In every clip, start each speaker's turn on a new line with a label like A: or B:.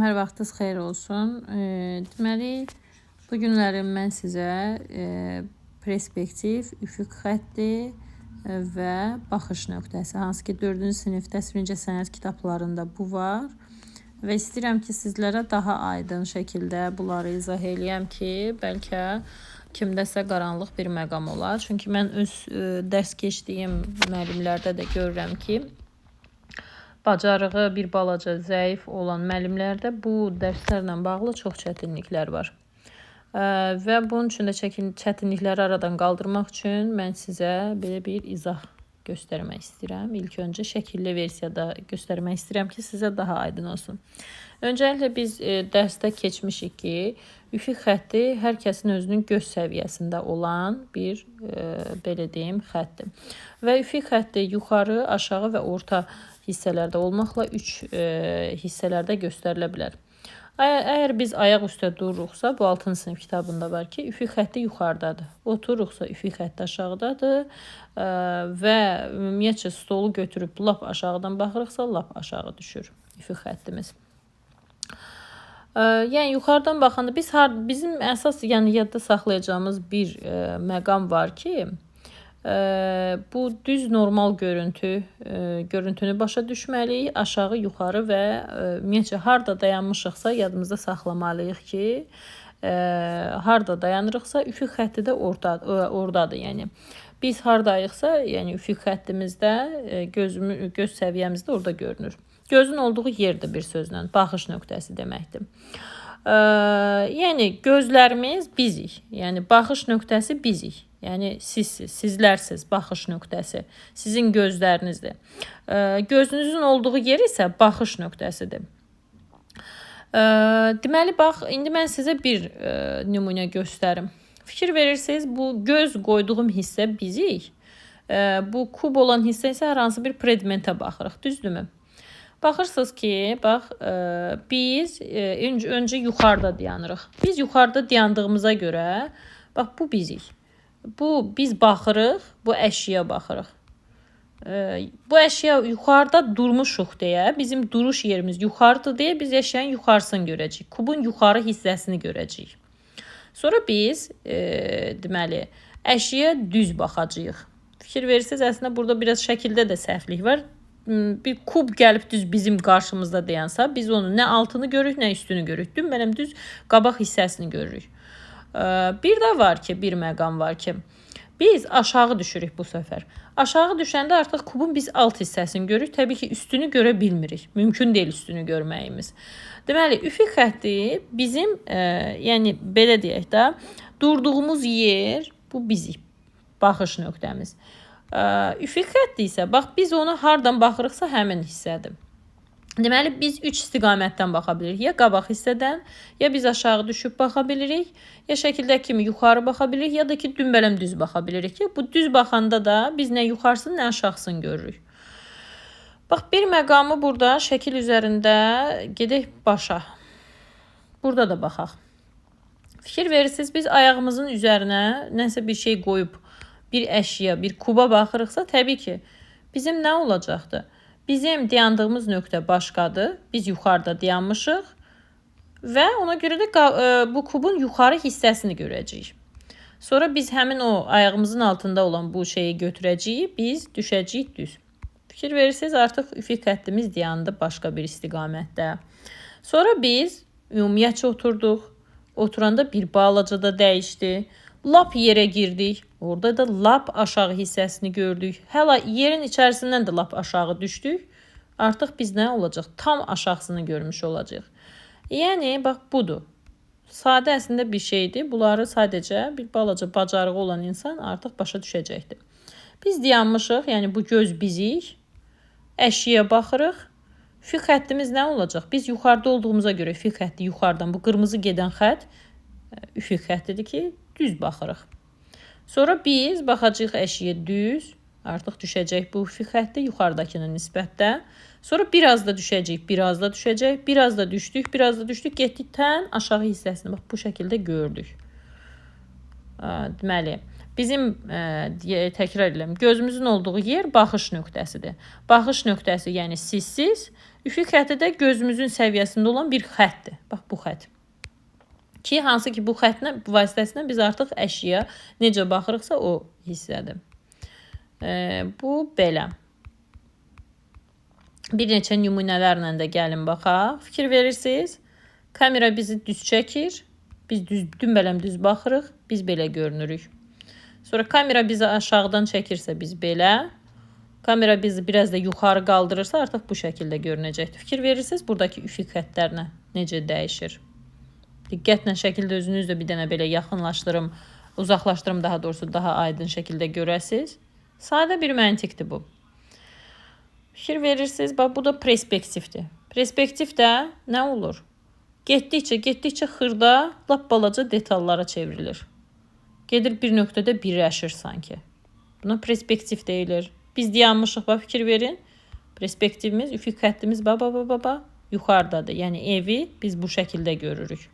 A: Hər vaxtınız xeyir olsun. Deməli, bu günlərim mən sizə perspektiv, üfüq xətti və baxış nöqtəsi, hansı ki 4-cü sinif təsvir incəsənət kitablarında bu var. Və istəyirəm ki, sizlərə daha aydın şəkildə bunları izah eləyəm ki, bəlkə kimdəsə qaranlıq bir məqam olar. Çünki mən öz dərs keçdiyim müəllimlərdə də görürəm ki, bacarığı bir balaca zəif olan müəllimlərdə bu dərslərlə bağlı çox çətinliklər var. Və bunun üçün də çətinlikləri aradan qaldırmaq üçün mən sizə belə bir izah göstərmək istəyirəm. İlk öncə şəkilli versiyada göstərmək istəyirəm ki, sizə daha aydın olsun. Öncəliklə biz dərsdə keçmişik ki, üfüq xətti hər kəsin özünün göz səviyyəsində olan bir belə deyim xəttir. Və üfüq xətti yuxarı, aşağı və orta hissələrdə olmaqla 3 hissələrdə göstərilə bilər. Əgər biz ayaq üstə dururuqsa, bu 6-cı sinif kitabında var ki, üfüq xətti yuxarıdadır. Otururuqsa üfüq xətti aşağıdadır və ümumiyyətcə stolu götürüb lap aşağıdan baxırıqsa, lap aşağı düşür üfüq xəttimiz. Yəni yuxarıdan baxanda bizim əsas yadda saxlayacağımız bir məqam var ki, bu düz normal görüntünü başa düşməliyik. Aşağı, yuxarı və ümumiyyətcə harda dayanmışıqsa yadımızda saxlamalıyıq ki, harda dayanırıqsa üfüq xətti də oradadır. Yəni biz hardayıqsa, yəni üfüq xəttimizdə göz səviyyəmizdə orada görünür. Gözün olduğu yerdir bir sözlə, baxış nöqtəsi deməkdir. Yəni gözlərimiz bizik. Yəni baxış nöqtəsi bizik. Yəni sizlərsiz baxış nöqtəsi. Sizin gözlərinizdir. Gözünüzün olduğu yer isə baxış nöqtəsidir. Deməli, bax, indi mən sizə bir nümunə göstərim. Fikir verirsiniz, bu göz qoyduğum hissə bizik. Bu kub olan hissə isə hər hansı bir predmetə baxırıq, düzdürmü? Baxırsınız ki, bax, biz öncə yuxarıda dayanırıq. Biz yuxarıda dayandığımıza görə, bax, bu bizik. Biz baxırıq, bu əşyaya baxırıq. Bu əşya yuxarıda durmuşuq deyə, bizim duruş yerimiz yuxarıdır deyə biz əşyanın yuxarısını görəcəyik. Kubun yuxarı hissəsini görəcəyik. Sonra biz, deməli, əşyaya düz baxacağıq. Fikir verirsiniz, əslində burada biraz şəkildə də səhvlik var. Bir kub gəlib düz bizim qarşımızda dayansa, biz onu nə altını görürük, nə üstünü görürük. Mənim düz qabaq hissəsini görürük. Bir də var ki, bir məqam var ki, biz aşağı düşürük bu səfər. Aşağı düşəndə artıq kubun biz alt hissəsini görürük. Təbii ki, üstünü görə bilmirik. Mümkün deyil üstünü görməyimiz. Deməli, üfüq xətti bizim, yəni belə deyək də, durduğumuz yer, bu bizik, baxış nöqtəmiz. Üfüq xətti isə, bax, biz onu hardan baxırıqsa həmin hissədir. Deməli, biz 3 istiqamətdən baxa bilirik. Ya qabaq hissədən, ya biz aşağı düşüb baxa bilirik, ya şəkildə kimi yuxarı baxa bilirik, ya da ki, dümbələm düz baxa bilirik ki, bu düz baxanda da biz nə yuxarısını, nə aşağısını görürük. Bax, bir məqamı burada şəkil üzərində gedək başa. Burada da baxaq. Fikir verirsiniz, biz ayağımızın üzərinə nəsə bir şey qoyub, bir əşya, bir kuba baxırıqsa, təbii ki, bizim nə olacaqdır? Bizim dayandığımız nöqtə başqadır. Biz yuxarıda dayanmışıq və ona görə də bu kubun yuxarı hissəsini görəcəyik. Sonra biz həmin o ayağımızın altında olan bu şeyi götürəcəyik, biz düşəcəyik düz. Fikir verirsiniz, artıq üfüq xəttimiz dayandı başqa bir istiqamətdə. Sonra biz ümumiyyətcə oturduq. Oturanda bir balaca da dəyişdi. Lap yerə girdik. Orada da lap aşağı hissəsini gördük. Hələ yerin içərisindən də lap aşağı düşdük. Artıq biz nə olacaq? Tam aşağısını görmüş olacaq. Yəni, bax, budur. Sadə əslində bir şeydir. Bunları sadəcə bir balaca bacarığı olan insan artıq başa düşəcəkdir. Biz dayanmışıq, yəni bu göz bizik. Əşyaya baxırıq. Üfüq xəttimiz nə olacaq? Biz yuxarıda olduğumuza görə üfüq xətti yuxarıdan, bu qırmızı gedən xətt üfüq xəttidir ki, düz baxırıq. Sonra biz baxacağıq əşyaya düz, artıq düşəcək bu üfüq xətti yuxarıdakına nisbətdə. Sonra biraz da düşəcək, biraz da düşəcək, biraz da düşdük, biraz da düşdük, getdik tən aşağı hissəsini bax bu şəkildə gördük. Deməli, bizim təkrar edirəm, gözümüzün olduğu yer baxış nöqtəsidir. Baxış nöqtəsi, yəni sizsiz, üfüq xətti də gözümüzün səviyyəsində olan bir xəttdir. Bax bu xətt. Ki hansı ki bu xətlə vasitəsilə biz artıq əşyaya necə baxırıqsa o hissədir. Bu belə. Bir neçə nümunələrlə də gəlin baxaq. Fikir verirsiniz. Kamera bizi düz çəkir. Biz dümbələm düz baxırıq. Biz belə görünürük. Sonra kamera bizi aşağıdan çəkirsə biz belə. Kamera bizi biraz da yuxarı qaldırırsa artıq bu şəkildə görünəcəkdir. Fikir verirsiniz buradakı üfüq xəttlərinə necə dəyişir. Diqqətlə şəkildə özünüzlə bir dənə belə yaxınlaşdırım, uzaqlaşdırım daha doğrusu daha aydın şəkildə görəsiniz. Sadə bir məntiqdir bu. Fikir verirsiniz, bax bu da perspektivdir. Perspektiv də nə olur? Getdikcə xırda, lap balaca detallara çevrilir. Gedir bir nöqtədə birləşir sanki. Buna perspektiv deyilir. Biz dayanmışıq, bax fikir verin. Perspektivimiz, üfüq xəttimiz yuxarıdadır. Yəni evi biz bu şəkildə görürük.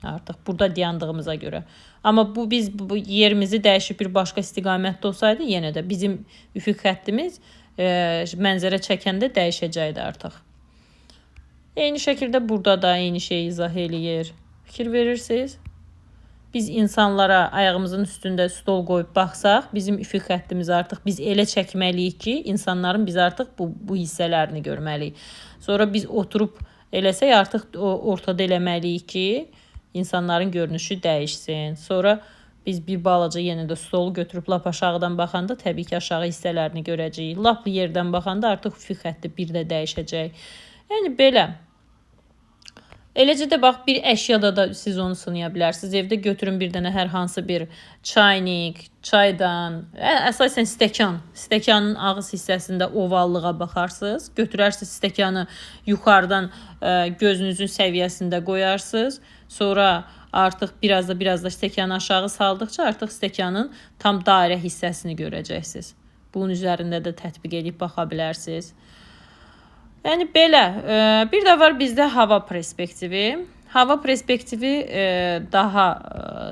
A: Artıq burada dayandığımıza görə. Amma biz bu yerimizi dəyişib bir başqa istiqamətdə olsaydı, yenə də bizim üfüq xəttimiz mənzərə çəkəndə dəyişəcəkdi artıq. Eyni şəkildə burada da eyni şeyi izah eləyir. Fikir verirsiniz. Biz insanlara ayağımızın üstündə stol qoyub baxsaq, bizim üfüq xəttimiz artıq biz elə çəkməliyik ki, insanların biz artıq bu hissələrini görməliyik. Sonra biz oturub eləsək artıq ortada eləməliyik ki, insanların görünüşü dəyişsin. Sonra biz bir balaca yenə də stolu götürüb lap aşağıdan baxanda təbii ki, aşağı hissələrini görəcəyik. Lap yerdən baxanda artıq üfüq xətti bir də dəyişəcək. Yəni belə. Eləcə də bax bir əşyada da siz onu sınaya bilərsiniz. Evdə götürün bir dənə hər hansı bir çaynik, çaydan, əsasən stəkan. Stəkanın ağız hissəsində ovallığa baxarsınız. Götürərsiniz stəkanı yuxarıdan gözünüzün səviyyəsində qoyarsınız. Sonra artıq biraz da stəkanı aşağı saldıqca artıq stəkanın tam dairə hissəsini görəcəksiniz. Bunun üzərində də tətbiq edib baxa bilərsiniz. Yəni belə, bir də var bizdə hava perspektivi. Hava perspektivi daha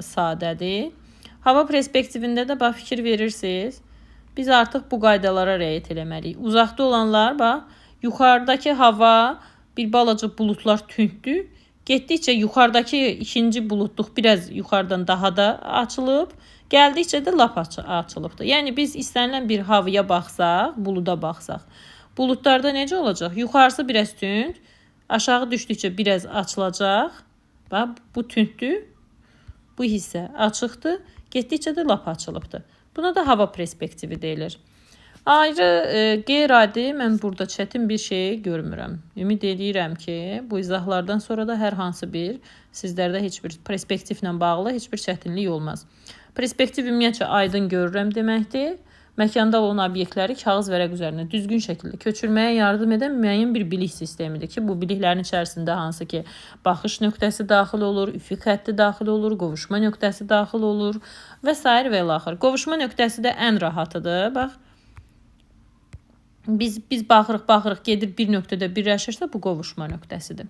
A: sadədir. Hava perspektivində də bax fikir verirsiniz. Biz artıq bu qaydalara riayət eləməliyik. Uzaqda olanlar bax, yuxarıdakı hava bir balaca buludlar tündür. Getdikcə yuxarıdakı ikinci buludluq biraz yuxarıdan daha da açılıb. Gəldikcə də lap açılıbdır. Yəni biz istənilən bir havaya baxsaq, buluda baxsaq. Buludlarda necə olacaq? Yuxarısı biraz tünd, aşağı düşdükcə biraz açılacaq. Bax, bu tündür, bu hissə açıqdır, getdikcə də lap açılıbdır. Buna da hava perspektivi deyilir. Ayrı, qeyri-adi mən burada çətin bir şey görmürəm. Ümid edirəm ki, bu izahlardan sonra da hər hansı bir sizlərdə heç bir perspektivlə bağlı heç bir çətinlik olmaz. Perspektiv ümumiyyətcə aydın görürəm deməkdir. Məkanda olan obyektləri kağız vərəq üzərinə düzgün şəkildə köçürməyə yardım edən müəyyən bir bilik sistemidir ki, bu biliklərin içərisində hansı ki, baxış nöqtəsi daxil olur, üfüq xətti daxil olur, qovuşma nöqtəsi daxil olur və s. və ilaxır. Qovuşma nöqtəsi də ən rahatıdır. Bax, biz baxırıq, gedir bir nöqtədə birləşirsə bu qovuşma nöqtəsidir.